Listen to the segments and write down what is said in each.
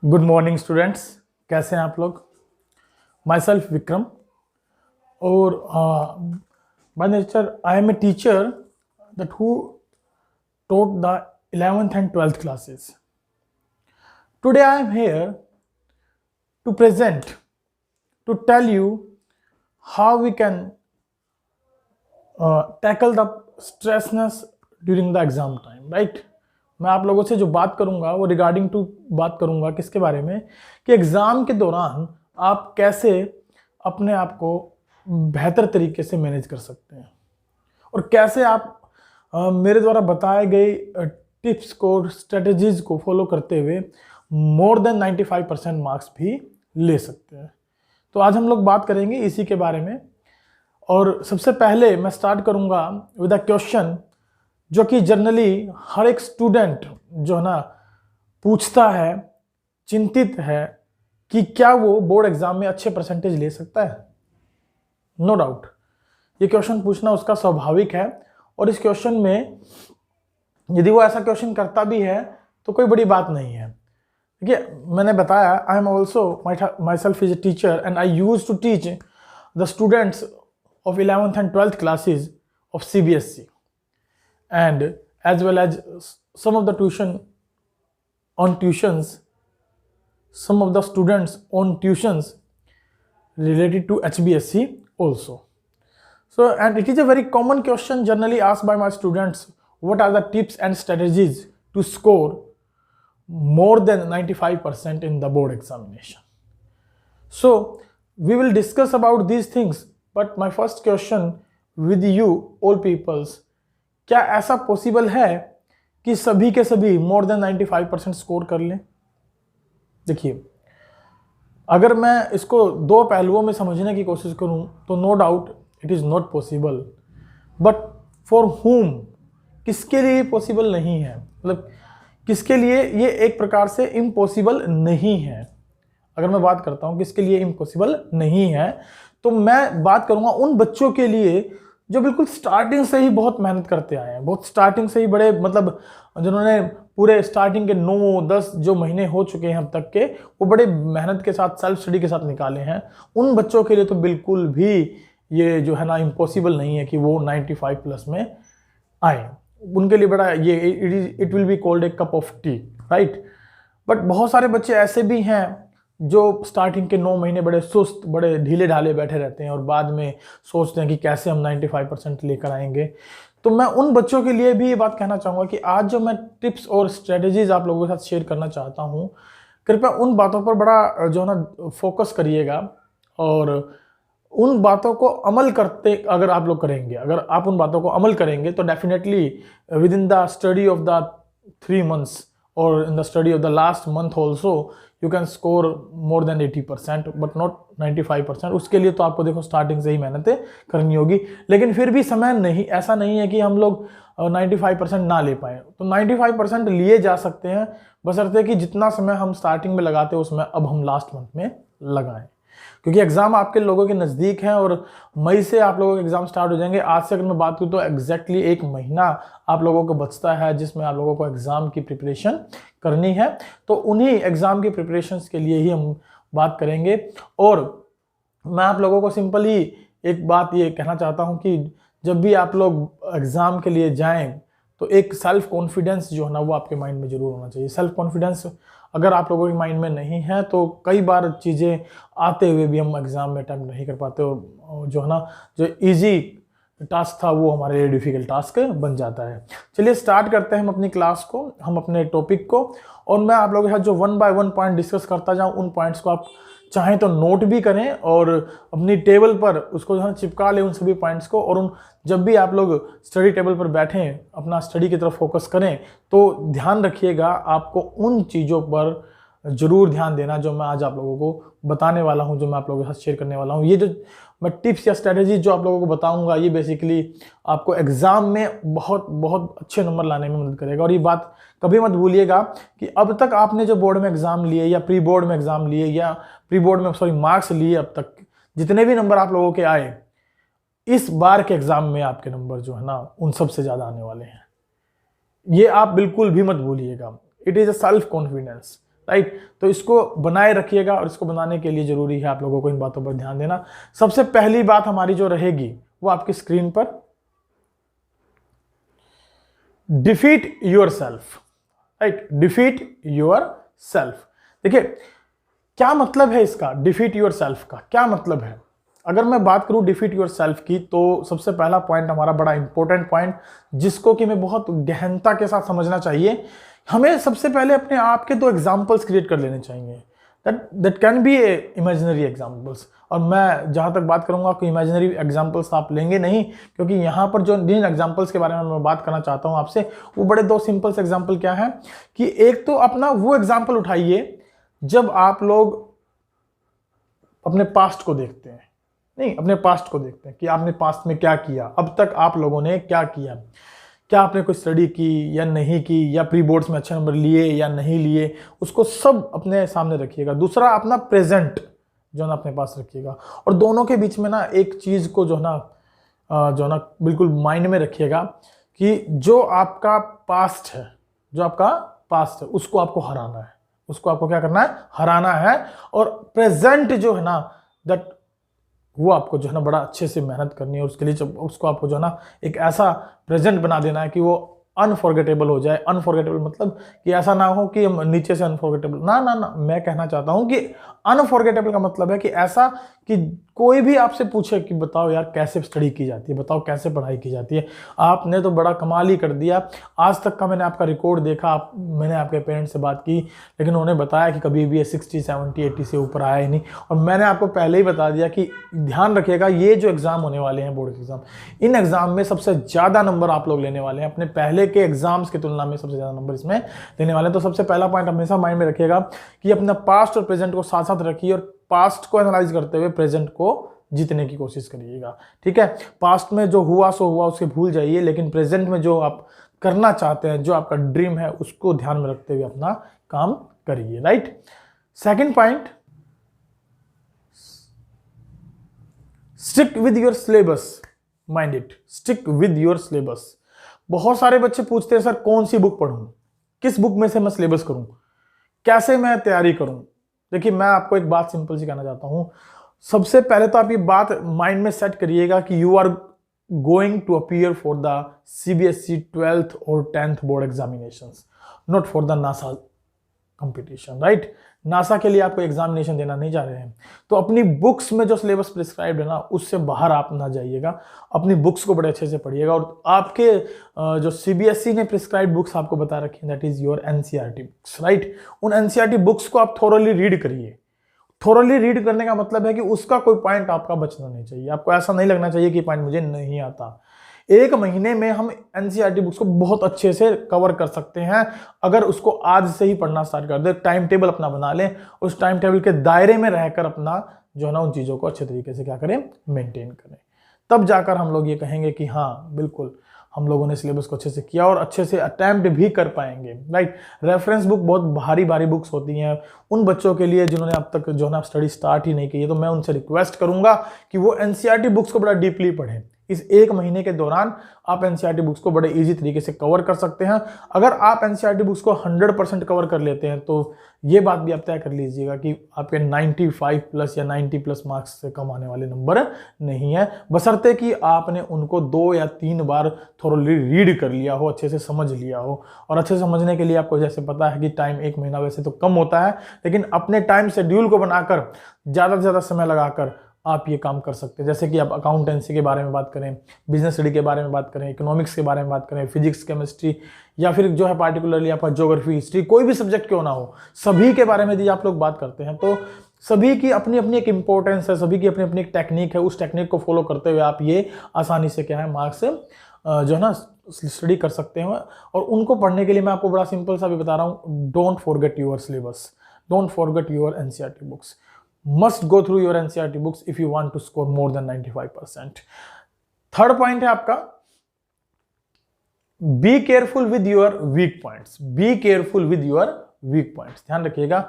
Good morning students, कैसे हैं आप लोग। माई सेल्फ विक्रम और by nature I am a teacher that who taught the 11th and 12th classes. Today I am here to present, to tell you how we can tackle the stressness during the exam time, right? मैं आप लोगों से जो बात करूंगा वो regarding to बात करूंगा किसके बारे में कि एग्ज़ाम के दौरान आप कैसे अपने आप को बेहतर तरीके से मैनेज कर सकते हैं और कैसे आप मेरे द्वारा बताए गए टिप्स को, स्ट्रेटजीज को फॉलो करते हुए मोर देन 95% मार्क्स भी ले सकते हैं। तो आज हम लोग बात करेंगे इसी के बारे में। और सबसे पहले मैं स्टार्ट करूंगा विद अ क्वेश्चन जो कि जनरली हर एक स्टूडेंट जो है ना पूछता है, चिंतित है कि क्या वो बोर्ड एग्जाम में अच्छे परसेंटेज ले सकता है। नो डाउट ये क्वेश्चन पूछना उसका स्वाभाविक है और इस क्वेश्चन में यदि वो ऐसा क्वेश्चन करता भी है तो कोई बड़ी बात नहीं है। देखिए, मैंने बताया I am also myself is a teacher and I use to teach the students of 11th and 12th classes of CBSE, and as well as some of the some of the students on tuitions related to HBSE also. So, and it is a very common question generally asked by my students, what are the tips and strategies to score more than 95% in the board examination? So we will discuss about these things. But my first question with you all peoples, क्या ऐसा possible है कि सभी के सभी more than 95% score कर लें? देखिए, अगर मैं इसको दो पहलुओं में समझने की कोशिश करूं तो no doubt it is not possible, but for whom, किसके लिए पॉसिबल नहीं है, मतलब किसके लिए ये एक प्रकार से इम्पॉसिबल नहीं है। अगर मैं बात करता हूं किसके लिए इम्पॉसिबल नहीं है तो मैं बात करूंगा उन बच्चों के लिए जो बिल्कुल स्टार्टिंग से ही बहुत मेहनत करते आए हैं, बहुत स्टार्टिंग से ही बड़े, मतलब जिन्होंने पूरे स्टार्टिंग के 9-10 जो महीने हो चुके हैं अब तक के, वो बड़े मेहनत के साथ, सेल्फ स्टडी के साथ निकाले हैं। उन बच्चों के लिए तो बिल्कुल भी ये जो है ना इम्पॉसिबल नहीं है कि वो 95 प्लस में आए। उनके लिए बड़ा ये it will be called a cup of T, right. But बहुत सारे बच्चे ऐसे भी हैं जो स्टार्टिंग के 9 महीने बड़े सुस्त, बड़े ढीले ढाले बैठे रहते हैं और बाद में सोचते हैं कि कैसे हम 95% लेकर आएंगे। तो मैं उन बच्चों के लिए भी ये बात कहना चाहूँगा कि आज जो मैं टिप्स और स्ट्रेटजीज आप लोगों के साथ शेयर करना चाहता हूँ, कृपया उन बातों पर बड़ा जो है ना फोकस करिएगा और उन बातों को अमल करते अगर आप लोग करेंगे, अगर आप उन बातों को अमल करेंगे तो definitely with in the study of the 3 months और in the study of the last month also you can score more than 80% but not 95%। उसके लिए तो आपको देखो स्टार्टिंग से ही मेहनतें करनी होगी, लेकिन फिर भी समय नहीं, ऐसा नहीं है कि हम लोग 95% ना ले पाए। तो 95% लिए जा सकते हैं, बशर्ते कि जितना समय हम स्टार्टिंग में लगाते हैं उसमें अब हम लास्ट मंथ में लगाएं, क्योंकि एग्जाम आपके लोगों के नज़दीक हैं और मई से आप लोगों के एग्जाम स्टार्ट हो जाएंगे। आज से अगर मैं बात करूँ तो एग्जैक्टली 1 महीना आप लोगों को बचता है जिसमें आप लोगों को एग्जाम की प्रिपरेशन करनी है। तो उन्हीं एग्जाम की प्रिपरेशंस के लिए ही हम बात करेंगे। और मैं आप लोगों को सिंपल ही एक बात ये कहना चाहता हूँ कि जब भी आप लोग एग्जाम के लिए जाएं तो एक सेल्फ कॉन्फिडेंस जो है ना वो आपके माइंड में जरूर होना चाहिए। सेल्फ कॉन्फिडेंस अगर आप लोगों के माइंड में नहीं है तो कई बार चीज़ें आते हुए भी हम एग्ज़ाम में अटैम्प्ट नहीं कर पाते और जो है ना जो इजी टास्क था वो हमारे लिए डिफ़िकल्ट टास्क बन जाता है। चलिए स्टार्ट करते हैं हम अपनी क्लास को, हम अपने टॉपिक को, और मैं आप लोगों के साथ जो 1 by 1 पॉइंट डिस्कस करता जाऊँ उन पॉइंट्स को आप चाहें तो नोट भी करें और अपनी टेबल पर उसको जो है चिपका लें उन सभी पॉइंट्स को। और उन जब भी आप लोग स्टडी टेबल पर बैठें, अपना स्टडी की तरफ फोकस करें तो ध्यान रखिएगा आपको उन चीज़ों पर ज़रूर ध्यान देना जो मैं आज आप लोगों को बताने वाला हूं, जो मैं आप लोगों के साथ शेयर करने वाला हूं। ये जो मैं टिप्स या स्ट्रेटजी जो आप लोगों को बताऊंगा ये बेसिकली आपको एग्ज़ाम में बहुत बहुत अच्छे नंबर लाने में मदद करेगा। और ये बात कभी मत भूलिएगा कि अब तक आपने जो बोर्ड में एग्ज़ाम लिए या प्री बोर्ड में एग्ज़ाम लिए या प्री बोर्ड में मार्क्स लिए, अब तक जितने भी नंबर आप लोगों के आए, इस बार के एग्ज़ाम में आपके नंबर जो है ना उन सबसे ज़्यादा आने वाले हैं। ये आप बिल्कुल भी मत भूलिएगा। It is a self confidence, right. तो इसको बनाए रखिएगा और इसको बनाने के लिए जरूरी है आप लोगों को इन बातों पर ध्यान देना। सबसे पहली बात हमारी जो रहेगी वो आपकी स्क्रीन पर, defeat your self, right, defeat your self. देखिए क्या मतलब है इसका, डिफीट योर सेल्फ का क्या मतलब है। अगर मैं बात करूं डिफीट योर सेल्फ की, तो सबसे पहला पॉइंट हमारा बड़ा इंपॉर्टेंट पॉइंट, जिसको कि हमें बहुत गहनता के साथ समझना चाहिए। हमें सबसे पहले अपने आप के 2 एग्जाम्पल्स क्रिएट कर लेने चाहिए, that can be imaginary examples. और मैं जहां तक बात करूंगा कि इमेजिनरी एग्जाम्पल्स आप लेंगे नहीं, क्योंकि यहाँ पर जो जिन एग्जाम्पल्स के बारे में मैं बात करना चाहता हूँ आपसे, वो बड़े 2 सिंपल से एग्जाम्पल क्या है कि एक तो अपना वो एग्जाम्पल उठाइए जब आप लोग अपने पास्ट को देखते हैं, नहीं अपने पास्ट को देखते हैं कि आपने पास्ट में क्या किया, अब तक आप लोगों ने क्या किया, क्या आपने कोई स्टडी की या नहीं की, या प्री बोर्ड्स में अच्छे नंबर लिए या नहीं लिए, उसको सब अपने सामने रखिएगा। दूसरा अपना प्रेजेंट जो ना अपने पास रखिएगा, और दोनों के बीच में ना एक चीज को जो ना बिल्कुल माइंड में रखिएगा कि जो आपका पास्ट है, जो आपका पास्ट है उसको आपको हराना है, उसको आपको क्या करना है, हराना है। और प्रेजेंट जो है ना दैट वो आपको जो है ना बड़ा अच्छे से मेहनत करनी है, उसके लिए उसको आपको जो है ना एक ऐसा प्रेजेंट बना देना है कि वो अनफॉरगेटेबल हो जाए। अनफॉरगेटेबल मतलब कि ऐसा ना हो कि हम नीचे से अनफॉरगेटेबल, ना ना ना, मैं कहना चाहता हूं कि अनफॉरगेटेबल का मतलब है कि ऐसा कि कोई भी आपसे पूछे कि बताओ यार कैसे स्टडी की जाती है, बताओ कैसे पढ़ाई की जाती है, आपने तो बड़ा कमाल ही कर दिया। आज तक का मैंने आपका रिकॉर्ड देखा, मैंने आपके पेरेंट्स से बात की, लेकिन उन्होंने बताया कि कभी भी ये 60, 70, 80 से ऊपर आया ही नहीं। और मैंने आपको पहले ही बता दिया कि ध्यान रखिएगा, ये जो एग्जाम होने वाले हैं बोर्ड के एग्जाम, इन एग्जाम में सबसे ज्यादा नंबर आप लोग लेने वाले हैं, अपने पहले के एग्जाम्स की तुलना में सबसे ज्यादा नंबर इसमें लेने वाले हैं। तो सबसे पहला पॉइंट हमेशा माइंड में रखिएगा कि अपना पास्ट और प्रेजेंट को साथ साथ रखिए, और पास्ट को एनालाइज करते हुए प्रेजेंट को जीतने की कोशिश करिएगा, ठीक है। पास्ट में जो हुआ सो हुआ, उसके भूल जाइए, लेकिन प्रेजेंट में जो आप करना चाहते हैं, जो आपका ड्रीम है, उसको ध्यान में रखते हुए अपना काम करिए, right. Second point, stick with your syllabus, mind it, stick with your syllabus. बहुत सारे बच्चे पूछते हैं सर कौन सी बुक पढ़ूं, किस बुक में से मैं सिलेबस करूं, कैसे मैं तैयारी करूं। देखिए मैं आपको एक बात सिंपल सी कहना चाहता हूं, सबसे पहले तो आप ये बात माइंड में सेट करिएगा कि you are going to appear for the CBSE 12th और 10th board examinations, not for the NASA competition, right. NASA के लिए आपको एग्जामिनेशन देना नहीं जा रहे हैं, तो अपनी बुक्स में जो सिलेबस प्रिस्क्राइब्ड है ना, उससे बाहर आप ना जाइएगा, अपनी बुक्स को बड़े अच्छे से पढ़िएगा। और आपके जो CBSE ने प्रिस्क्राइब्ड बुक्स आपको बता रखी हैं, that is your NCERT books, right. उन NCERT बुक्स को आप थोरली रीड करिए। थोरली रीड करने का मतलब है कि उसका कोई पॉइंट आपका बचना नहीं चाहिए, आपको ऐसा नहीं लगना चाहिए कि पॉइंट मुझे नहीं आता। 1 महीने में हम NCERT बुक्स को बहुत अच्छे से कवर कर सकते हैं अगर उसको आज से ही पढ़ना स्टार्ट कर दे, टाइम टेबल अपना बना लें, उस टाइम टेबल के दायरे में रहकर अपना जो है ना उन चीज़ों को अच्छे तरीके से क्या करें, मेंटेन करें। तब जाकर हम लोग ये कहेंगे कि हाँ बिल्कुल हम लोगों ने सिलेबस को अच्छे से किया और अच्छे से अटेम्प्ट भी कर पाएंगे, राइट। रेफरेंस बुक बहुत भारी भारी बुक्स होती हैं उन बच्चों के लिए जिन्होंने अब तक जो है ना स्टडी स्टार्ट ही नहीं की है, तो मैं उनसे रिक्वेस्ट करूंगा कि वो NCERT बुक्स को बड़ा डीपली पढ़ें। इस 1 महीने के दौरान आप NCERT बुक्स को बड़े इजी तरीके से कवर कर सकते हैं। अगर आप NCERT बुक्स को 100% कवर कर लेते हैं तो ये बात भी आप तय कर लीजिएगा कि आपके 95 प्लस या 90 प्लस मार्क्स से कम आने वाले नंबर नहीं है, बशर्ते कि आपने उनको 2 या 3 बार थोरली रीड कर लिया हो, अच्छे से समझ लिया हो। और अच्छे से समझने के लिए आपको जैसे पता है कि टाइम 1 महीना वैसे तो कम होता है, लेकिन अपने टाइम शेड्यूल को बनाकर ज़्यादा से ज़्यादा समय लगाकर आप ये काम कर सकते हैं। जैसे कि आप अकाउंटेंसी के बारे में बात करें, बिजनेस स्टडी के बारे में बात करें, इकोनॉमिक्स के बारे में बात करें, फिजिक्स, केमिस्ट्री, या फिर जो है पार्टिकुलरली आपका ज्योग्राफी, हिस्ट्री, कोई भी सब्जेक्ट क्यों ना हो, सभी के बारे में यदि आप लोग बात करते हैं तो सभी की अपनी अपनी एक इंपॉर्टेंस है, सभी की अपनी अपनी एक टेक्निक है। उस टेक्निक को फॉलो करते हुए आप ये आसानी से क्या है मार्क्स जो है ना स्टडी कर सकते हैं। और उनको पढ़ने के लिए मैं आपको बड़ा सिंपल सा भी बता रहा हूँ, don't forget your syllabus, don't forget your NCERT books, must go through your NCERT books if you want to score more than 95%. Third point है आपका, be careful with your weak points, be careful with your weak points। ध्यान रखिएगा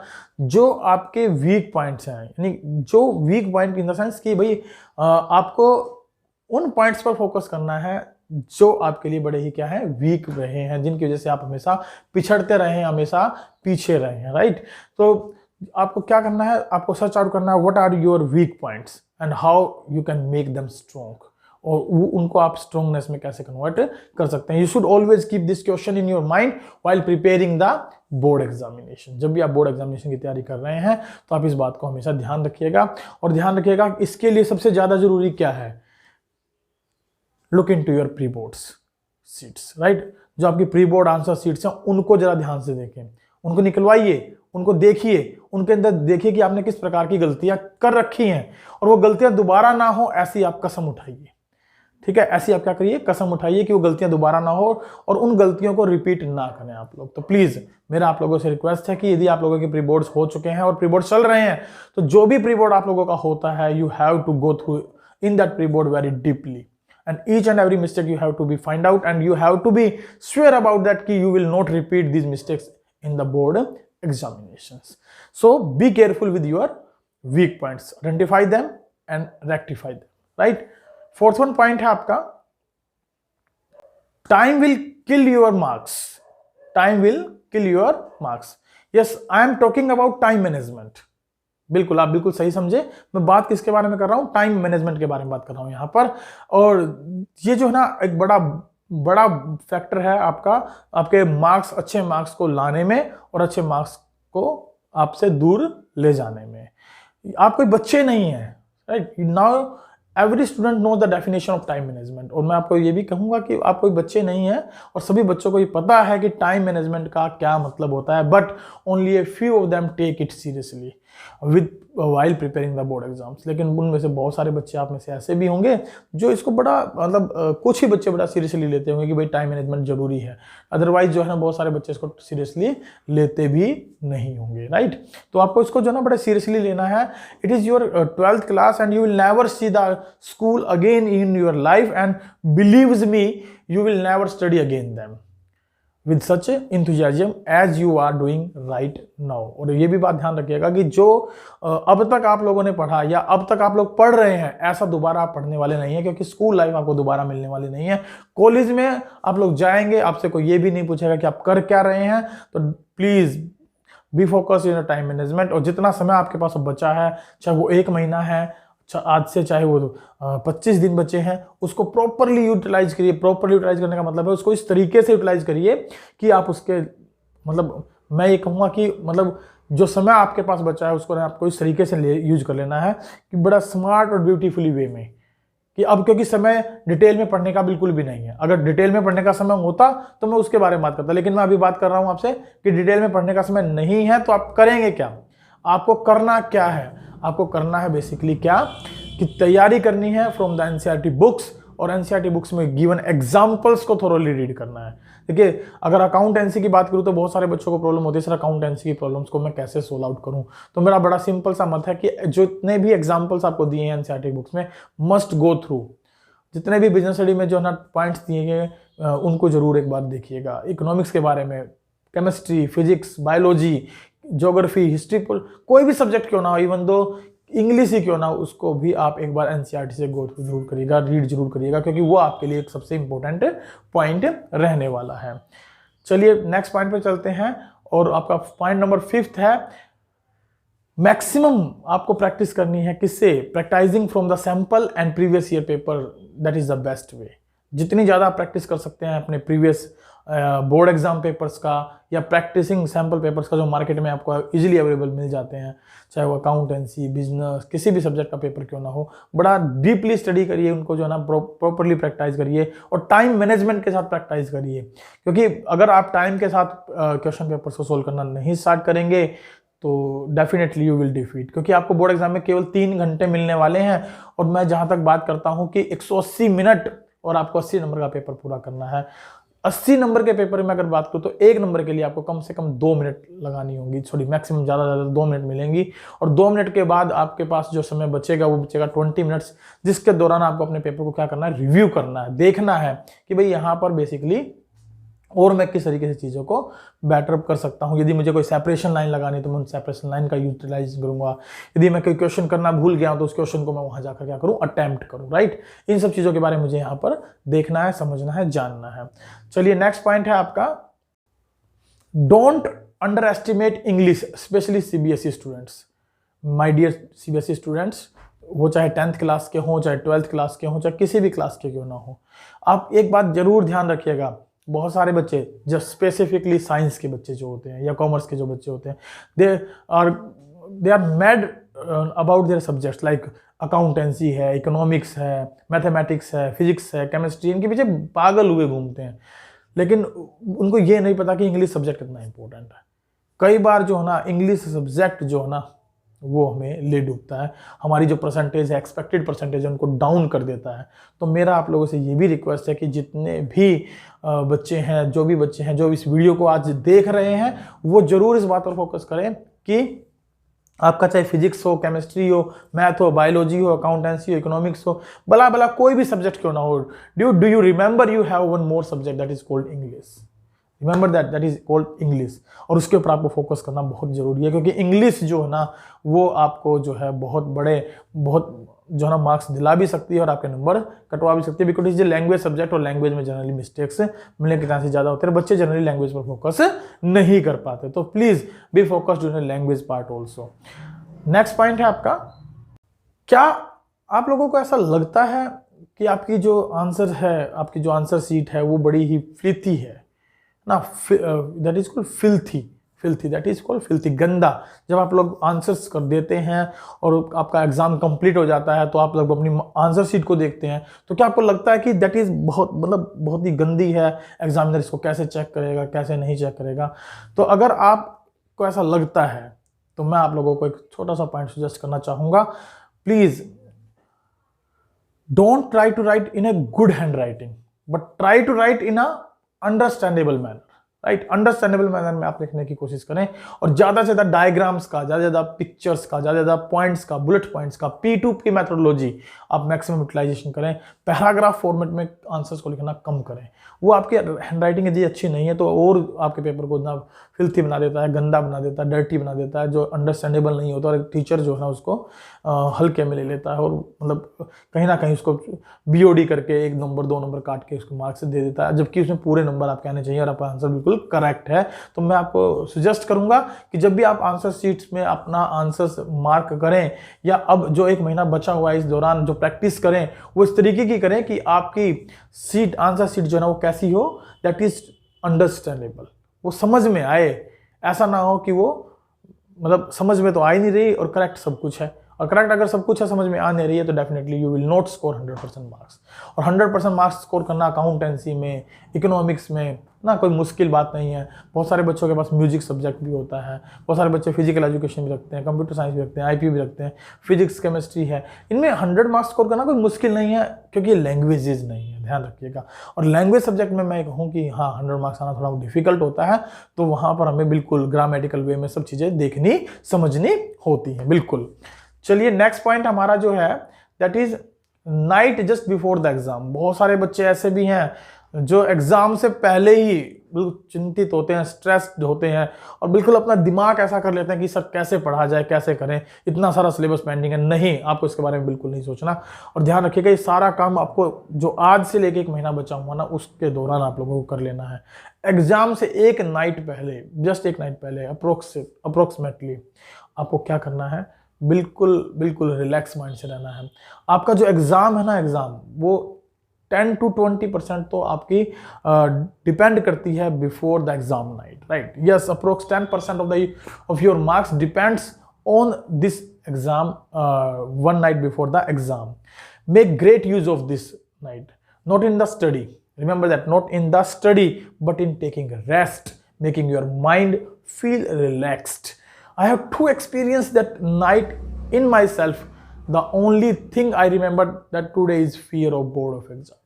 जो आपके weak points हैं, यानी जो weak point in the sense कि भाई आपको उन पॉइंट्स पर फोकस करना है जो आपके लिए बड़े ही क्या है, वीक रहे हैं, जिनकी वजह से आप हमेशा पिछड़ते रहे हैं, हमेशा पीछे रहे हैं, राइट। तो आपको क्या करना है, आपको सर्च आउट करना है what are your weak points and how you can make them strong, और उनको आप स्ट्रॉन्गनेस में कैसे कन्वर्ट कर सकते हैं। You should always keep this question in your mind while preparing the board examination. जब भी आप बोर्ड एग्जामिनेशन की तैयारी कर रहे हैं तो आप इस बात को हमेशा ध्यान रखिएगा, और ध्यान रखिएगा इसके लिए सबसे ज्यादा जरूरी क्या है, look into your pre boards seats, right. जो आपकी प्री बोर्ड आंसर सीट्स हैं उनको जरा ध्यान से देखें, उनको निकलवाइए, उनको देखिए, उनके अंदर देखिए कि आपने किस प्रकार की गलतियां कर रखी हैं, और वो गलतियां दोबारा ना हो ऐसी आप कसम उठाइए, ठीक है। ऐसी आप क्या करिए, कसम उठाइए कि वो गलतियां दोबारा ना हो और उन गलतियों को रिपीट ना करें आप लोग। तो प्लीज मेरा आप लोगों से रिक्वेस्ट है कि यदि आप लोगों के प्री बोर्ड्स हो चुके हैं और प्री बोर्ड चल रहे हैं, तो जो भी प्री बोर्ड आप लोगों का होता है, you have to go through in that pre board very deeply, and each and every mistake you have to be find out, and you have to be sure about that कि you will not repeat these mistakes in the board examinations. So be careful with your weak points, identify them and rectify them, right? Fourth one point है आपका, time will kill your marks. Time will kill your marks. Yes, I am talking about time management. बिल्कुल, आप बिल्कुल सही समझे। मैं बात किसके बारे में कर रहा हूं, टाइम मैनेजमेंट के बारे में बात कर रहा हूं यहां पर। और ये जो है ना एक बड़ा फैक्टर है आपका, आपके मार्क्स, अच्छे मार्क्स को लाने में और अच्छे मार्क्स को आपसे दूर ले जाने में। आप कोई बच्चे नहीं हैं, right. Now every student know the definition of time management, और मैं आपको ये भी कहूंगा कि आप कोई बच्चे नहीं हैं और सभी बच्चों को ये पता है कि टाइम मैनेजमेंट का क्या मतलब होता है, but only a few of them take it seriously with while preparing the board exams. लेकिन उनमें से बहुत सारे बच्चे आप में से ऐसे भी होंगे जो इसको बड़ा मतलब कुछ ही बच्चे बड़ा सीरियसली लेते होंगे कि भाई टाइम मैनेजमेंट जरूरी है, अदरवाइज जो है ना बहुत सारे बच्चे इसको सीरियसली लेते भी नहीं होंगे, राइट। तो आपको इसको जो है ना बड़ा सीरियसली लेना है। It is your 12th class and you will never see the school again in your life, and believes me you will never study again them with such enthusiasm as you are doing right now। और ये भी बात ध्यान रखिएगा कि जो अब तक आप लोगों ने पढ़ा या अब तक आप लोग पढ़ रहे हैं, ऐसा दोबारा आप पढ़ने वाले नहीं है, क्योंकि स्कूल लाइफ आपको दोबारा मिलने वाली नहीं है। कॉलेज में आप लोग जाएंगे, आपसे कोई ये भी नहीं पूछेगा कि आप कर क्या रहे हैं। तो please be focus in time management, और जितना समय आपके पास बचा है, चाहे वो 1 महीना है आज से, चाहे वो 25 दिन बचे हैं, उसको प्रॉपरली यूटिलाइज करिए। प्रॉपरली यूटिलाइज करने का मतलब है उसको इस तरीके से यूटिलाइज करिए कि आप उसके मतलब मैं ये कहूँगा कि मतलब जो समय आपके पास बचा है उसको आपको इस तरीके से यूज कर लेना है कि बड़ा स्मार्ट और ब्यूटीफुली वे में, कि अब क्योंकि समय डिटेल में पढ़ने का बिल्कुल भी नहीं है। अगर डिटेल में पढ़ने का समय होता तो मैं उसके बारे में बात करता, लेकिन मैं अभी बात कर रहा हूँ आपसे कि डिटेल में पढ़ने का समय नहीं है, तो आप करेंगे क्या, आपको करना क्या है, आपको करना है बेसिकली क्या कि तैयारी करनी है फ्रॉम द एनसीईआरटी बुक्स, और एनसीईआरटी बुक्स में गिवन एग्जांपल्स को थोरोली रीड करना है। देखिए अगर अकाउंटेंसी की बात करूं तो बहुत सारे बच्चों को प्रॉब्लम होती है सर अकाउंटेंसी की प्रॉब्लम्स को मैं कैसे सोल्व आउट करूं। तो मेरा बड़ा सिंपल सा मत है कि जितने भी एग्जांपल्स आपको दिए हैं एनसीईआरटी बुक्स में मस्ट गो थ्रू। जितने भी बिजनेस स्टडी में जो है ना पॉइंट्स दिए गए उनको जरूर एक बार देखिएगा। इकोनॉमिक्स के बारे में, chemistry, physics, biology, geography, history, कोई भी सब्जेक्ट क्यों ना हो, इवन दो इंग्लिश ही क्यों ना हो, उसको भी आप एक बार एनसीईआरटी से गो थ्रू जरूर करिएगा, रीड जरूर करिएगा, क्योंकि वो आपके लिए एक सबसे इंपॉर्टेंट पॉइंट रहने वाला है। चलिए नेक्स्ट पॉइंट पे चलते हैं, और आपका पॉइंट नंबर 5 है मैक्सिमम आपको प्रैक्टिस करनी है किससे, practising from the sample and previous year paper, that is the best way. जितनी ज़्यादा प्रैक्टिस कर सकते हैं अपने प्रीवियस बोर्ड एग्जाम पेपर्स का या प्रैक्टिसिंग सैम्पल पेपर्स का, जो मार्केट में आपको इजीली अवेलेबल मिल जाते हैं, चाहे वो अकाउंटेंसी, बिजनेस, किसी भी सब्जेक्ट का पेपर क्यों ना हो, बड़ा डीपली स्टडी करिए उनको, जो है ना प्रॉपरली प्रैक्टिस करिए, और टाइम मैनेजमेंट के साथ प्रैक्टिस करिए। क्योंकि अगर आप टाइम के साथ क्वेश्चन पेपर्स को सोल्व करना नहीं स्टार्ट करेंगे तो डेफिनेटली यू विल डिफीट, क्योंकि आपको बोर्ड एग्जाम में केवल 3 घंटे मिलने वाले हैं, और मैं जहाँ तक बात करता हूँ कि 180 मिनट और आपको 80 नंबर का पेपर पूरा करना है। 80 नंबर के पेपर में अगर बात करूं तो 1 नंबर के लिए आपको कम से कम 2 मिनट लगानी होगी, सॉरी मैक्सिमम ज़्यादा 2 मिनट मिलेंगी, और 2 मिनट के बाद आपके पास जो समय बचेगा वो बचेगा 20 मिनट्स, जिसके दौरान आपको अपने पेपर को क्या करना है, रिव्यू करना है, देखना है कि भाई यहाँ पर बेसिकली और मैं किस तरीके से चीज़ों को बेटर कर सकता हूँ। यदि मुझे कोई सेपरेशन लाइन लगानी है तो मैं उन सेपरेशन लाइन का यूटिलाइज करूँगा। यदि मैं कोई क्वेश्चन करना भूल गया तो उस क्वेश्चन को मैं वहाँ जाकर क्या करूँ, अटेम्प्ट करूँ, राइट। इन सब चीज़ों के बारे में मुझे यहाँ पर देखना है, समझना है, जानना है। चलिए नेक्स्ट पॉइंट है आपका, don't underestimate English, specially CBSE students. My dear CBSE students, वो चाहे 10th क्लास के हों, चाहे 12th क्लास के हों, चाहे किसी भी क्लास के क्यों ना हो, आप एक बात जरूर ध्यान रखिएगा। बहुत सारे बच्चे, जो स्पेसिफिकली साइंस के बच्चे जो होते हैं या कॉमर्स के जो बच्चे होते हैं, they are mad about their subjects, like accountancy है, इकोनॉमिक्स है, मैथमेटिक्स है, फिजिक्स है, केमिस्ट्री, इनके पीछे पागल हुए घूमते हैं। लेकिन उनको ये नहीं पता कि इंग्लिश सब्जेक्ट कितना इंपॉर्टेंट है। कई बार जो है ना, इंग्लिश सब्जेक्ट जो है ना, वो हमें ले डूबता है, हमारी जो परसेंटेज है, एक्सपेक्टेड परसेंटेज है, उनको डाउन कर देता है। तो मेरा आप लोगों से ये भी रिक्वेस्ट है कि जितने भी बच्चे हैं, जो भी बच्चे हैं जो इस वीडियो को आज देख रहे हैं, वो जरूर इस बात पर फोकस करें कि आपका चाहे फिजिक्स हो, केमिस्ट्री हो, मैथ हो, बायोलॉजी हो, अकाउंटेंसी हो, इकोनॉमिक्स हो, भला कोई भी सब्जेक्ट क्यों ना हो, do you remember you have one more subject that is called English. Remember that is called English. और उसके ऊपर आपको फोकस करना बहुत जरूरी है, क्योंकि इंग्लिश जो है ना, वो आपको जो है बहुत जो है ना मार्क्स दिला भी सकती है और आपके नंबर कटवा भी सकती है, because is a language subject और लैंग्वेज में जनरली मिस्टेक्स मिलने के चांसेस ज़्यादा होते हैं। बच्चे जनरली लैंग्वेज पर फोकस नहीं कर पाते, तो please be focused in language part also. Next point है आपका, क्या आप लोगों को ऐसा लगता है कि आपकी जो आंसर है, आपकी जो आंसर शीट है, वो बड़ी ही फ्लिथी है ना, that is called filthy, that is called filthy, गंदा। जब आप लोग आंसर्स कर देते हैं और आपका एग्जाम कंप्लीट हो जाता है, तो आप लोग अपनी आंसर शीट को देखते हैं, तो क्या आपको लगता है कि दैट इज बहुत ही गंदी है, एग्जामिनर इसको कैसे चेक करेगा, कैसे नहीं चेक करेगा? तो अगर आपको ऐसा लगता है, तो मैं आप लोगों को एक छोटा सा पॉइंट सजेस्ट करना चाहूंगा। Please don't try to write in a good handwriting, but try to write in a understandable manner, right. Understandable manner में आप लिखने की कोशिश करें, और ज्यादा से ज्यादा डायग्राम्स का, ज्यादा पिक्चर्स का, ज्यादा पॉइंट्स का, बुलेट पॉइंट्स का, P2P मेथोडोलॉजी आप मैक्सिमम यूटिलाइजेशन करें। पैराग्राफ फॉर्मेट में आंसर्स को लिखना कम करें। वो आपकी हैंड राइटिंग यदि अच्छी नहीं है तो और आपके पेपर को इतना फिल्थी बना देता है, गंदा बना देता है, डर्टी बना देता है, जो अंडरस्टैंडेबल नहीं होता, और एक टीचर जो है ना उसको हल्के में ले लेता है, और मतलब कहीं ना कहीं उसको BOD करके 1 नंबर 2 नंबर काट के उसको मार्क्स दे देता है, जबकि उसमें पूरे नंबर आपके आने चाहिए और आपका आंसर बिल्कुल करेक्ट है। तो मैं आपको सजेस्ट करूंगा कि जब भी आप आंसर शीट्स में अपना आंसर्स मार्क करें, या अब जो 1 महीना बचा हुआ है इस दौरान जो प्रैक्टिस करें, वो इस तरीके की करें कि आपकी सीट, आंसर शीट जो है ना, वो कैसी हो, दैट इज अंडरस्टैंडेबल, वो समझ में आए। ऐसा ना हो कि वो मतलब समझ में तो आ ही नहीं रही और करेक्ट सब कुछ है, और करेक्ट अगर सब कुछ है, समझ में आ नहीं रही है, तो definitely you will not score 100% marks. और 100% मार्क्स स्कोर करना अकाउंटेंसी में, इकोनॉमिक्स में ना कोई मुश्किल बात नहीं है। बहुत सारे बच्चों के पास म्यूजिक सब्जेक्ट भी होता है, बहुत सारे बच्चे फिजिकल एजुकेशन भी रखते हैं, कंप्यूटर साइंस भी रखते हैं, IP भी रखते हैं, फिजिक्स केमिस्ट्री है। इनमें 100 मार्क्स स्कोर करना कोई मुश्किल नहीं है, क्योंकि ये लैंग्वेजेज नहीं है, ध्यान रखिएगा। और लैंग्वेज सब्जेक्ट में मैं कहूँ कि हाँ 100 मार्क्स आना थोड़ा डिफिकल्ट होता है, तो वहाँ पर हमें बिल्कुल ग्रामेटिकल वे में सब चीज़ें देखनी समझनी होती हैं, बिल्कुल। चलिए नेक्स्ट पॉइंट हमारा जो है, that is night just before the exam. बहुत सारे बच्चे ऐसे भी हैं जो एग्जाम से पहले ही बिल्कुल चिंतित होते हैं, स्ट्रेस्ड होते हैं, और बिल्कुल अपना दिमाग ऐसा कर लेते हैं कि सर कैसे पढ़ा जाए, कैसे करें, इतना सारा सिलेबस पेंडिंग है। नहीं, आपको इसके बारे में बिल्कुल नहीं सोचना, और ध्यान रखिएगा ये सारा काम आपको जो आज से लेके 1 महीना बचा हुआ ना, उसके दौरान आप लोगों को कर लेना है। एग्जाम से 1 नाइट पहले, जस्ट 1 नाइट पहले अप्रोक्सीमेटली आपको क्या करना है, बिल्कुल रिलैक्स माइंड से रहना है। आपका जो एग्जाम है ना, एग्जाम वो 10 to 20% तो आपकी डिपेंड करती है before the exam night, right. Yes, approx 10% of your marks depends on this exam 1 night before the exam. Make great use of this night, not in the study. Remember that, not in the study, but in taking rest, making your mind feel relaxed. I have 2 experience that night in myself. The only thing I remember that today is fear of board of exams.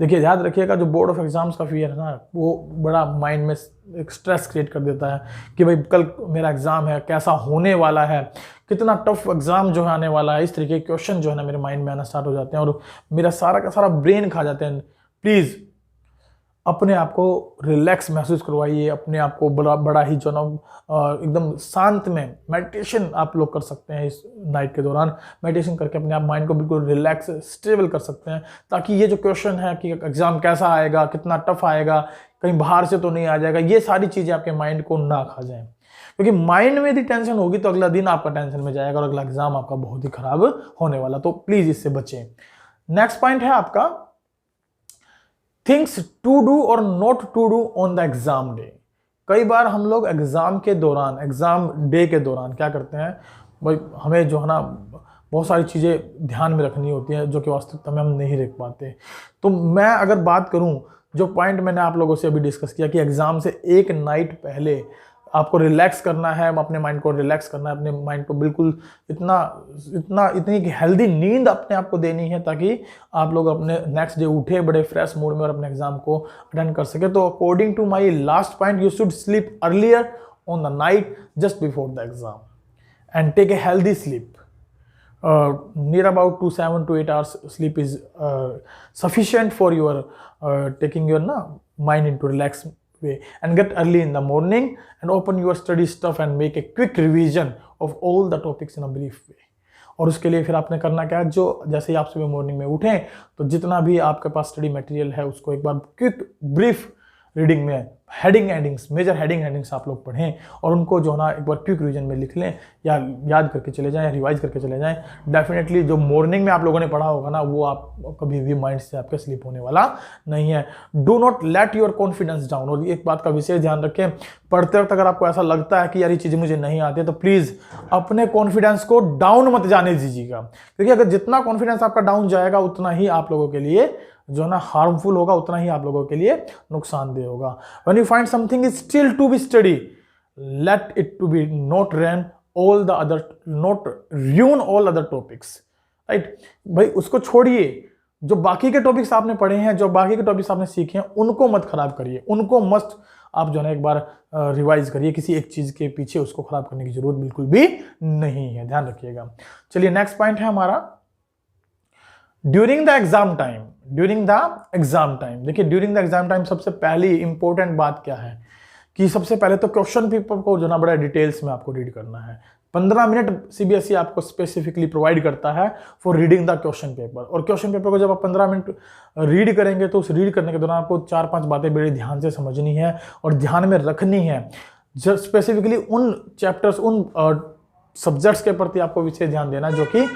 देखिए याद रखिएगा, जो board of exams का fear है ना, वो बड़ा mind में एक स्ट्रेस क्रिएट कर देता है कि भाई कल मेरा एग्जाम है, कैसा होने वाला है, कितना टफ एग्जाम जो है आने वाला है। इस तरीके के क्वेश्चन जो है ना मेरे माइंड में आना स्टार्ट हो जाते हैं और मेरा सारा का सारा ब्रेन खा जाते हैं। प्लीज अपने आप को रिलैक्स महसूस करवाइए, अपने आप को बड़ा ही जो ना एकदम शांत में मेडिटेशन आप लोग कर सकते हैं। इस नाइट के दौरान मेडिटेशन करके अपने आप माइंड को बिल्कुल रिलैक्स स्टेबल कर सकते हैं, ताकि ये जो क्वेश्चन है कि एग्जाम कैसा आएगा, कितना टफ आएगा, कहीं बाहर से तो नहीं आ जाएगा, ये सारी चीज़ें आपके माइंड को ना खा जाएं। क्योंकि माइंड में यदि टेंशन होगी तो अगला दिन आपका टेंशन में जाएगा और अगला एग्जाम आपका बहुत ही खराब होने वाला। तो प्लीज इससे बचें। नेक्स्ट पॉइंट है आपका थिंग्स टू डू और not to do on the exam day. कई बार हम लोग एग्जाम के दौरान, एग्जाम डे के दौरान क्या करते हैं भाई, हमें जो है ना बहुत सारी चीज़ें ध्यान में रखनी होती हैं जो कि वास्तविकता में हम नहीं रख पाते। तो मैं अगर बात करूं, जो पॉइंट मैंने आप लोगों से अभी डिस्कस किया कि एग्जाम से एक नाइट पहले आपको रिलैक्स करना है, अपने माइंड को रिलैक्स करना है, अपने माइंड को बिल्कुल इतनी हेल्दी नींद अपने आप को देनी है, ताकि आप लोग अपने नेक्स्ट डे उठे बड़े फ्रेश मूड में और अपने एग्जाम को अटेंड कर सके। तो according to my last point, you should sleep earlier on the night just before the exam and take a healthy sleep. Near about 7 to 8 hours sleep is sufficient for your taking your mind into relaxed way, and get early in the morning and open your study stuff and make a quick revision of all the topics in a brief way. और उसके लिए फिर आपने करना क्या है, जो जैसे ही आप सुबह मॉर्निंग में उठें तो जितना भी आपके पास स्टडी मटेरियल है उसको एक बार क्विक ब्रीफ रीडिंग में हेडिंग्स, मेजर हेडिंग्स आप लोग पढ़ें और उनको जो है ना एक बार क्विक रिवीजन में लिख लें, या याद करके चले जाएं या रिवाइज करके चले जाएं। डेफिनेटली जो मॉर्निंग में आप लोगों ने पढ़ा होगा ना, वो आप कभी भी माइंड से आपके स्लिप होने वाला नहीं है। Do not let your confidence down. और एक बात का विशेष ध्यान रखें, पढ़ते वक्त अगर आपको ऐसा लगता है कि यार ये चीज़ें मुझे नहीं आती है, तो प्लीज़ अपने कॉन्फिडेंस को डाउन मत जाने दीजिएगा, क्योंकि अगर जितना कॉन्फिडेंस आपका डाउन जाएगा उतना ही आप लोगों के लिए जो है ना हार्मफुल होगा, उतना ही आप लोगों के लिए नुकसानदेह होगा। When you find something is still to be study, let it to be not run all the other, not ruin all other topics, right भाई। उसको छोड़िए, जो बाकी के टॉपिक्स आपने पढ़े हैं, जो बाकी के टॉपिक्स आपने सीखे हैं, उनको मत खराब करिए, उनको मस्त आप जो है एक बार रिवाइज करिए। किसी एक चीज के पीछे उसको खराब करने की जरूरत बिल्कुल भी नहीं है, ध्यान रखिएगा। चलिए नेक्स्ट पॉइंट है हमारा during the exam time. During the exam time, देखिए ड्यूरिंग द एग्जाम टाइम सबसे पहली इंपॉर्टेंट बात क्या है कि सबसे पहले तो क्वेश्चन पेपर को जो ना बड़ा डिटेल्स में आपको रीड करना है। 15 मिनट सीबीएसई आपको स्पेसिफिकली प्रोवाइड करता है for reading the question paper. और क्वेश्चन पेपर को जब आप 15 मिनट रीड करेंगे तो उस रीड करने के दौरान आपको 4-5 बातें बड़े ध्यान से समझनी है और ध्यान में रखनी है। जब स्पेसिफिकली उन चैप्टर्स, उन सब्जेक्ट्स के प्रति आपको विशेष ध्यान देना जो कि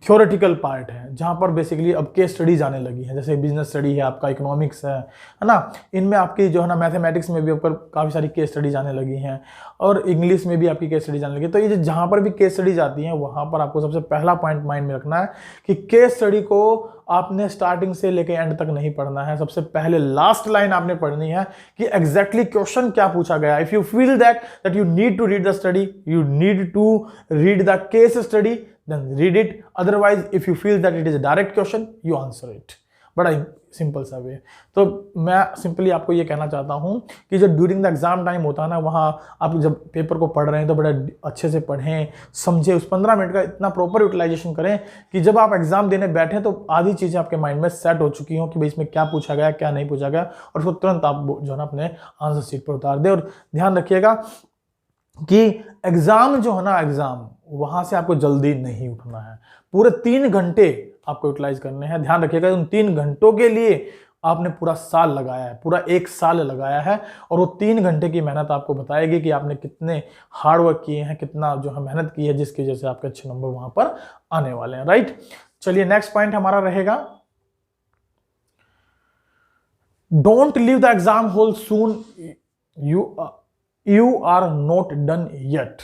थ्योरेटिकल पार्ट है, जहां पर बेसिकली अब केस स्टडीज आने लगी हैं, जैसे बिजनेस स्टडी है, आपका इकोनॉमिक्स है ना, इनमें आपकी जो है ना मैथमेटिक्स में भी ऊपर काफ़ी सारी केस स्टडीज आने लगी हैं और इंग्लिश में भी आपकी केस स्टडीज आने लगी है। तो ये जहाँ पर भी केस स्टडीज आती हैं वहाँ पर आपको सबसे पहला पॉइंट माइंड में रखना है कि केस स्टडी को आपने स्टार्टिंग से लेकर एंड तक नहीं पढ़ना है। सबसे पहले लास्ट लाइन आपने पढ़नी है कि एग्जैक्टली क्वेश्चन क्या पूछा गया। If you feel that you need to read the study, you need to read the case study, then read it. Otherwise, if you feel that it is a direct question, you answer it. बड़ा simple सा वे। तो मैं simply आपको ये कहना चाहता हूँ कि जो ड्यूरिंग द एग्जाम टाइम होता है ना, वहाँ आप जब पेपर को पढ़ रहे हैं तो बड़ा अच्छे से पढ़ें, समझें, उस 15 मिनट का इतना प्रॉपर यूटिलाइजेशन करें कि जब आप एग्जाम देने बैठें तो आधी चीज़ें आपके माइंड में सेट हो चुकी हों कि भाई इसमें क्या पूछा गया, क्या नहीं पूछा गया, और उसको तुरंत आप जो है ना अपने आंसर शीट पर उतार दें। और ध्यान रखिएगा कि एग्जाम जो है ना, एग्जाम वहां से आपको जल्दी नहीं उठना है। पूरे 3 घंटे आपको यूटिलाइज करने हैं। ध्यान रखिएगा उन 3 घंटों के लिए आपने पूरा साल लगाया है, पूरा 1 साल लगाया है, और वो 3 घंटे की मेहनत आपको बताएगी कि आपने कितने हार्ड वर्क किए हैं, कितना जो है मेहनत की है, जिसकी वजह से आपके अच्छे नंबर वहां पर आने वाले हैं, राइट। चलिए नेक्स्ट पॉइंट हमारा रहेगा don't leave the exam hall soon you are not done yet.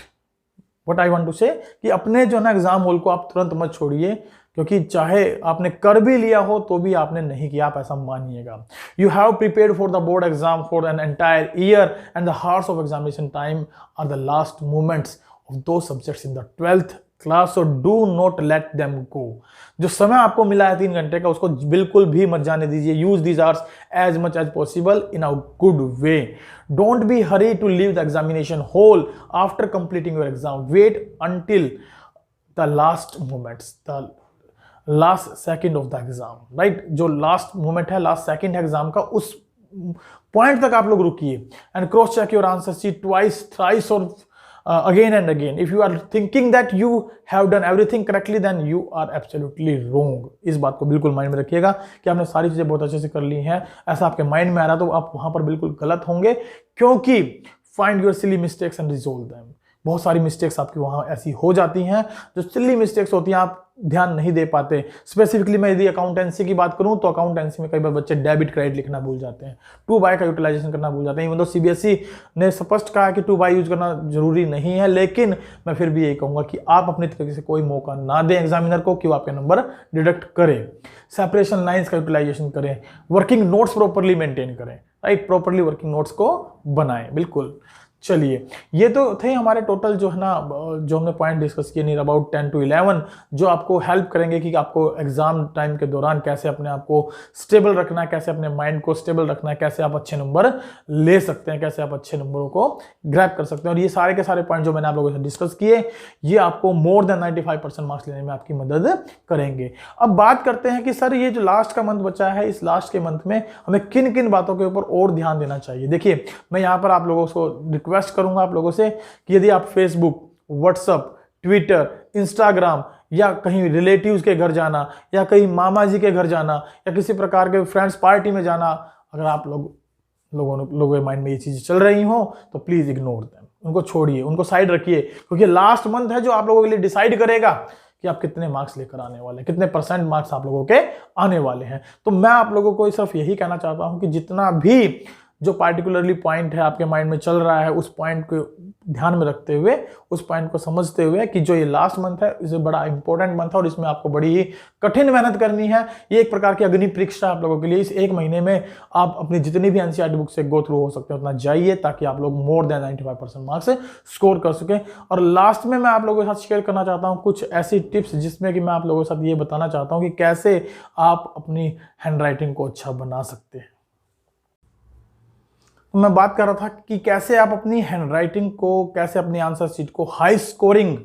What I want to say कि अपने जो है ना एग्जाम हॉल को आप तुरंत मत छोड़िए, क्योंकि चाहे आपने कर भी लिया हो तो भी आपने नहीं किया, आप ऐसा मानिएगा। You have prepared for the board exam for an entire year and the hours of examination time are the last moments of those subjects in the 12th class, so do not let them go. जो समय आपको मिला है 3 घंटे का, उसको बिल्कुल भी मत जाने दीजिए। Use these hours as much as possible in a good way. Don't be hurry to leave the examination hall after completing your exam. Wait until the last moments, the last second of the exam, right. जो last moment है, last second है exam का, उस point तक आप लोग रुकिए and cross check your answer sheet twice thrice और again and again. If you are thinking that you have done everything correctly, then you are absolutely wrong. इस बात को बिल्कुल माइंड में रखिएगा कि आपने सारी चीजें बहुत अच्छे से कर ली हैं, ऐसा आपके माइंड में आ रहा तो आप वहां पर बिल्कुल गलत होंगे, क्योंकि find your silly mistakes and resolve them. बहुत सारी मिस्टेक्स आपकी वहां ऐसी हो जाती हैं जो सिली मिस्टेक्स होती हैं, आप ध्यान नहीं दे पाते। स्पेसिफिकली मैं यदि अकाउंटेंसी की बात करूं तो अकाउंटेंसी में कई बार बच्चे डेबिट क्रेडिट लिखना भूल जाते हैं, टू बाय का यूटिलाइजेशन करना भूल जाते हैं। इवन तो सीबीएसई ने स्पष्ट कहा कि टू बाय यूज करना जरूरी नहीं है, लेकिन मैं फिर भी यही कहूंगा कि आप अपने तरीके से कोई मौका ना दें एग्जामिनर को कि वो आपके नंबर डिडक्ट करे। सेपरेशन लाइन्स का यूटिलाइजेशन करें, वर्किंग नोट्स प्रॉपरली मेंटेन करें, राइट, प्रॉपरली वर्किंग नोट्स को बनाएं। बिल्कुल, चलिए ये तो थे हमारे टोटल जो है ना, जो हमने पॉइंट डिस्कस किए नियर अबाउट 10 to 11, जो आपको हेल्प करेंगे कि आपको एग्जाम टाइम के दौरान कैसे अपने आप को स्टेबल रखना है, कैसे अपने माइंड को स्टेबल रखना है, कैसे आप अच्छे नंबर ले सकते हैं, कैसे आप अच्छे नंबरों को ग्रैब कर सकते हैं। और ये सारे के सारे पॉइंट जो मैंने आप लोगों से डिस्कस किए, ये आपको मोर देन 95% मार्क्स लेने में आपकी मदद करेंगे। अब बात करते हैं कि सर ये जो लास्ट का मंथ बचा है, इस लास्ट के मंथ में हमें किन किन बातों के ऊपर और ध्यान देना चाहिए। देखिए मैं यहाँ पर आप लोगों को रिक्वेस्ट करूंगा आप लोगों से कि यदि आप फेसबुक, व्हाट्सएप, ट्विटर, इंस्टाग्राम या कहीं रिलेटिव्स के घर जाना या कहीं मामा जी के घर जाना या किसी प्रकार के फ्रेंड्स पार्टी में जाना, अगर आप लोगों के माइंड में ये चीजें चल रही हो तो प्लीज इग्नोर देम, उनको छोड़िए, उनको साइड रखिए, क्योंकि लास्ट मंथ है जो आप लोगों के लिए डिसाइड करेगा कि आप कितने मार्क्स लेकर आने वाले हैं, कितने % मार्क्स आप लोगों के आने वाले हैं। तो मैं आप लोगों को सिर्फ यही कहना चाहता हूं कि जितना भी जो पार्टिकुलरली पॉइंट है आपके माइंड में चल रहा है, उस पॉइंट को ध्यान में रखते हुए, उस पॉइंट को समझते हुए कि जो ये लास्ट मंथ है इसे बड़ा इंपॉर्टेंट मंथ है और इसमें आपको बड़ी ही कठिन मेहनत करनी है। ये एक प्रकार की अग्नि परीक्षा आप लोगों के लिए। इस एक महीने में आप अपनी जितनी भी एनसीईआरटी बुक से गो थ्रू हो सकते हैं उतना जाइए, ताकि आप लोग मोर देन 95% मार्क्स स्कोर कर सकें। और लास्ट में मैं आप लोगों के साथ शेयर करना चाहता हूँ कुछ ऐसी टिप्स जिसमें कि मैं आप लोगों के साथ ये बताना चाहता हूँ कि कैसे आप अपनी हैंड राइटिंग को अच्छा बना सकते हैं। मैं बात कर रहा था कि कैसे आप अपनी हैंडराइटिंग को, कैसे अपनी आंसर शीट को हाई स्कोरिंग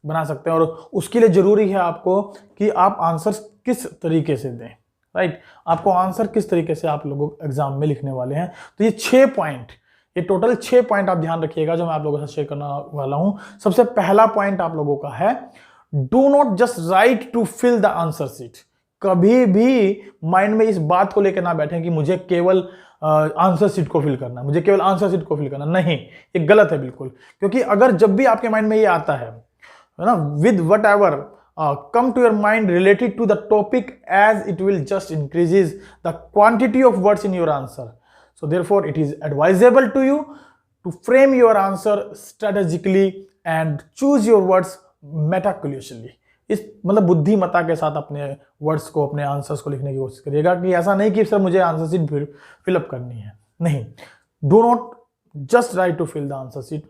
बना सकते हैं, और उसके लिए जरूरी है आपको कि आप आंसर किस तरीके से दें, राइट। आपको आंसर किस तरीके से आप लोगों एग्जाम में लिखने वाले हैं। तो ये 6 पॉइंट, ये टोटल 6 पॉइंट आप ध्यान रखिएगा जो मैं आप लोगों के साथ शेयर करने वाला हूं। सबसे पहला पॉइंट आप लोगों का है, do not just write to fill the answer sheet. कभी भी माइंड में इस बात को लेकर ना बैठे कि मुझे केवल आंसर शीट को फिल करना, मुझे केवल आंसर शीट को फिल करना। नहीं, ये गलत है बिल्कुल। क्योंकि अगर जब भी आपके माइंड में ये आता है ना, with what ever come to your mind related to the topic, as it will just increases the quantity of words in your answer. So therefore it is advisable to you to frame your answer strategically and choose your words meticulously. इस मतलब बुद्धिमत्ता के साथ अपने words को, अपने answers को लिखने की कोशिश करिएगा कि ऐसा नहीं कि सर मुझे आंसर शीट फिलअप करनी है। नहीं, do not just write to fill the answer sheet.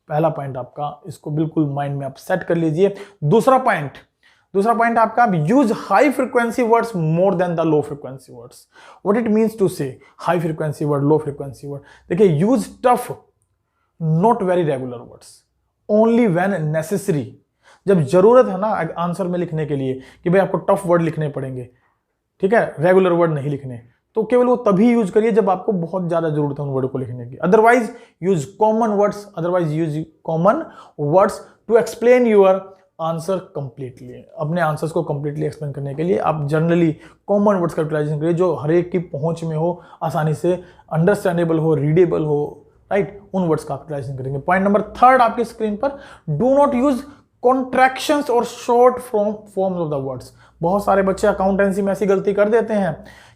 पहला पॉइंट आपका, इसको बिल्कुल माइंड में आप सेट कर लीजिए। दूसरा पॉइंट आपका, use high frequency words more than the low frequency words. What it means to say high frequency word, low frequency word. देखिए, use tough not very regular words, only when necessary. जब जरूरत है ना answer में लिखने के लिए कि भाई आपको टफ वर्ड लिखने पड़ेंगे, ठीक है, रेगुलर वर्ड नहीं लिखने, तो केवल वो तभी यूज करिए जब आपको बहुत ज्यादा जरूरत है उन वर्ड को लिखने की। Otherwise use common words to explain your answer completely. अपने आंसर्स को कंप्लीटली एक्सप्लेन करने के लिए आप जनरली कॉमन वर्ड्स का यूटिलाइजेशन करिए, जो हर एक की पहुंच में हो, आसानी से अंडरस्टैंडेबल हो, रीडेबल हो, राइट। उन वर्ड्स का आप यूटिलाइजेशन करेंगे। पॉइंट नंबर 3 आपकी स्क्रीन पर, डू नॉट यूज कॉन्ट्रैक्शंस और short forms of the words. बहुत सारे बच्चे अकाउंटेंसी में ऐसी गलती कर देते हैं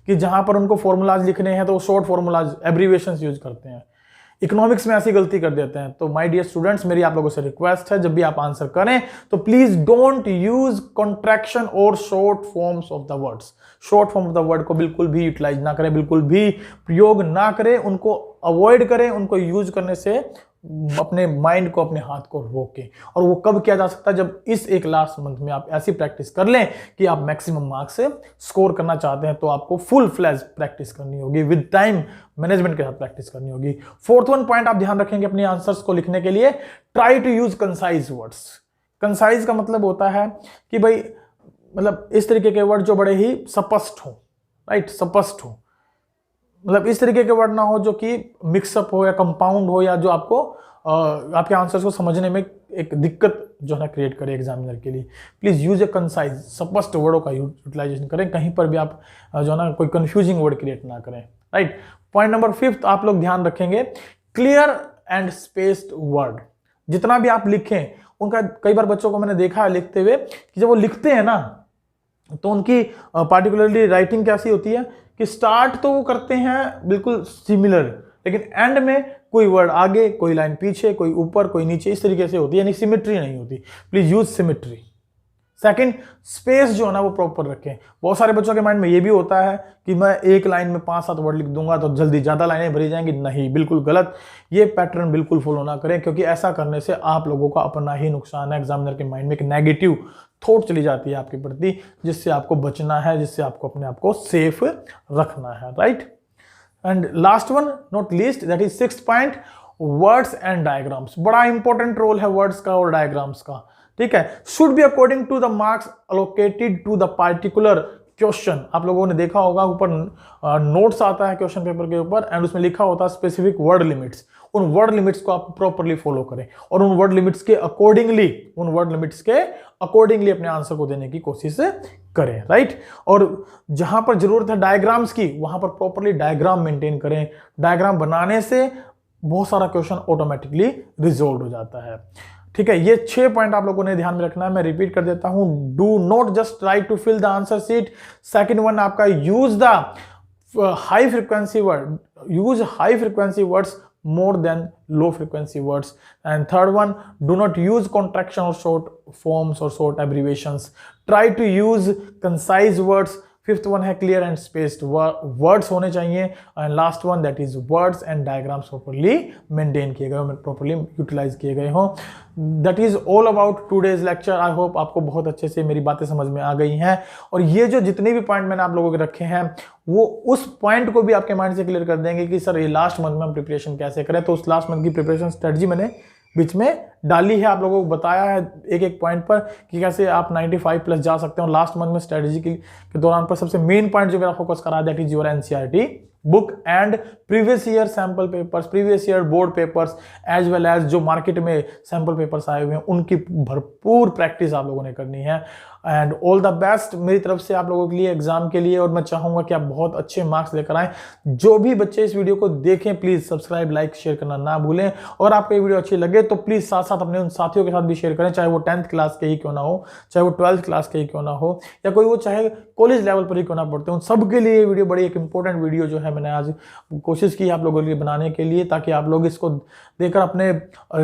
कि जहां पर उनको फॉर्मूलाज लिखने हैं तो वो शॉर्ट फॉर्मूलाज, एब्रीविएशंस यूज करते हैं। इकोनॉमिक्स में ऐसी गलती कर देते हैं। तो माय डियर स्टूडेंट्स, मेरी आप लोगों से रिक्वेस्ट है, जब भी आप आंसर करें तो प्लीज डोंट यूज कॉन्ट्रैक्शन और short forms of the words. Short form of the word को बिल्कुल भी यूटिलाइज ना करें, बिल्कुल भी प्रयोग ना करें, उनको अवॉइड करें। उनको यूज करने से अपने माइंड को, अपने हाथ को रोकें। और वो कब किया जा सकता है, जब इस एक लास्ट मंथ में आप ऐसी प्रैक्टिस कर लें कि आप मैक्सिमम मार्क्स से स्कोर करना चाहते हैं। तो आपको फुल फ्लैज प्रैक्टिस करनी होगी, विद टाइम मैनेजमेंट के साथ प्रैक्टिस करनी होगी। 4th पॉइंट आप ध्यान रखेंगे अपने आंसर्स को लिखने के लिए, try to use concise words. Concise का मतलब होता है कि भाई मतलब इस तरीके के वर्ड जो बड़े ही स्पष्ट हो, राइट, स्पष्ट हो। मतलब इस तरीके के वर्ड ना हो जो कि मिक्सअप हो या कंपाउंड हो, या जो आपको आपके आंसर्स को समझने में एक दिक्कत जो है ना क्रिएट करे एग्जामिनर के लिए। प्लीज यूज ए कंसाइज, स्पष्ट वर्डों का यूटिलाइजेशन करें, कहीं पर भी आप जो है ना कोई कंफ्यूजिंग वर्ड क्रिएट ना करें, राइट। पॉइंट नंबर 5 आप लोग ध्यान रखेंगे, क्लियर एंड स्पेस्ड वर्ड। जितना भी आप लिखें उनका, कई बार बच्चों को मैंने देखा है लिखते हुए कि जब वो लिखते हैं ना तो उनकी पार्टिकुलरली राइटिंग कैसी होती है कि स्टार्ट तो वो करते हैं बिल्कुल सिमिलर, लेकिन एंड में कोई वर्ड आगे, कोई लाइन पीछे, कोई ऊपर, कोई नीचे, इस तरीके से होती है, यानी सिमेट्री नहीं होती। Please use symmetry. Second, space जो है ना वो प्रॉपर रखें। बहुत सारे बच्चों के माइंड में ये भी होता है कि मैं एक लाइन में 5-7 वर्ड लिख दूंगा तो जल्दी ज्यादा लाइनें भरी जाएंगी। नहीं, बिल्कुल गलत। ये पैटर्न बिल्कुल फॉलो ना करें, क्योंकि ऐसा करने से आप लोगों का अपना ही नुकसान है। एग्जामिनर के माइंड में एक नेगेटिव थॉट चली जाती है आपके प्रति, जिससे आपको बचना है, जिससे आपको अपने आप को सेफ रखना है, right. And last one not least, that is 6th point, words and diagrams. बड़ा इंपॉर्टेंट रोल है वर्ड्स का और डायग्राम्स का, ठीक है। Should be according to the marks allocated to the particular question. आप लोगों ने देखा होगा ऊपर नोट्स आता है क्वेश्चन पेपर के ऊपर, एंड उसमें लिखा होता है स्पेसिफिक वर्ड लिमिट्स। उन वर्ड लिमिट्स को आप प्रॉपरली फॉलो करें और उन वर्ड लिमिट्स के अकॉर्डिंगली अपने आंसर को देने की कोशिश करें, राइट। और जहां पर जरूरत है डायग्राम्स की, वहां पर प्रॉपरली डायग्राम मेंटेन करें। डायग्राम बनाने से बहुत सारा क्वेश्चन ऑटोमेटिकली रिजॉल्व हो जाता है, ठीक है। ये 6 पॉइंट आप लोगों ने ध्यान में रखना है। मैं रिपीट कर देता हूं, do not just try to fill the answer sheet. Second one आपका, use the high frequency word, use high frequency words more than low frequency words. And third one, do not use contraction or short forms or short abbreviations. Try to use concise words. Fifth one है clear and spaced words होने चाहिए। And last one that is words and diagrams properly maintain किए गए हो, properly utilise किए गए हो। That is all about today's lecture. I hope आपको बहुत अच्छे से मेरी बातें समझ में आ गई हैं, और ये जो जितने भी पॉइंट मैंने आप लोगों के रखे हैं वो उस पॉइंट को भी आपके माइंड से क्लियर कर देंगे कि सर ये लास्ट मंथ में हम प्रिपरेशन कैसे करें। तो उस लास्ट मंथ की प्रिपरेशन स्ट्रेटजी मैंने बीच में डाली है, आप लोगों को बताया है एक एक पॉइंट पर कि कैसे आप 95 प्लस जा सकते हो। लास्ट मंथ में स्ट्रेटजी के दौरान पर सबसे मेन पॉइंट जो मेरा फोकस करा that is your NCERT book and previous year sample papers, previous year board papers, as well as जो मार्केट में सैंपल पेपर्स आए हुए हैं उनकी भरपूर प्रैक्टिस आप लोगों ने करनी है। एंड ऑल द बेस्ट मेरी तरफ से आप लोगों के लिए एग्जाम के लिए, और मैं चाहूंगा कि आप बहुत अच्छे मार्क्स लेकर आएं। जो भी बच्चे इस वीडियो को देखें प्लीज सब्सक्राइब, लाइक, शेयर करना ना भूलें। और आपको ये वीडियो अच्छी लगे तो प्लीज साथ साथ अपने उन साथियों के साथ भी शेयर करें, चाहे वो 10th क्लास के ही क्यों ना हो, चाहे वो 12th क्लास के ही क्यों ना हो, या कोई वो चाहे कॉलेज लेवल पर ही क्यों ना पढ़ते हो। उन सबके लिए ये वीडियो बड़ी एक इंपॉर्टेंट वीडियो जो है मैंने आज कोशिश की आप लोगों के लिए बनाने के लिए, ताकि आप लोग इसको देखकर अपने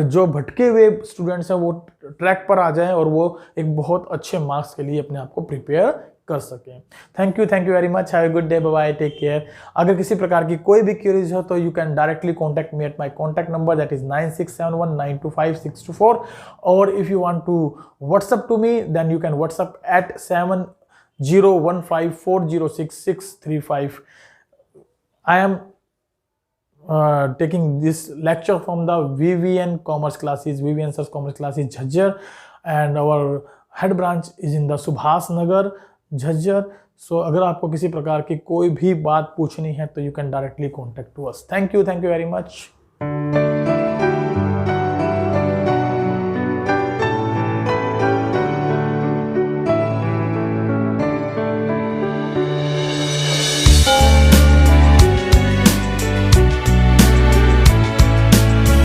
जो भटके हुए स्टूडेंट्स हैं वो ट्रैक पर आ जाएं और वो एक बहुत अच्छे मार्क्स के लिए अपने आप को प्रिपेयर कर सकें। Thank you very much, have a good day, bye bye, take care. अगर किसी प्रकार की कोई भी क्वेरीज हो तो you can directly contact me at my contact number that is 9671925624, और if you want to WhatsApp to me then you can WhatsApp at 7015406635। I am taking this lecture from the VVN Commerce classes, VVN Sir's Commerce classes Jhajjar, and our head branch is in the Subhas Nagar, Jhajjar. So अगर आपको किसी प्रकार की कोई भी बात पूछनी है तो you can directly contact to us. Thank you very much.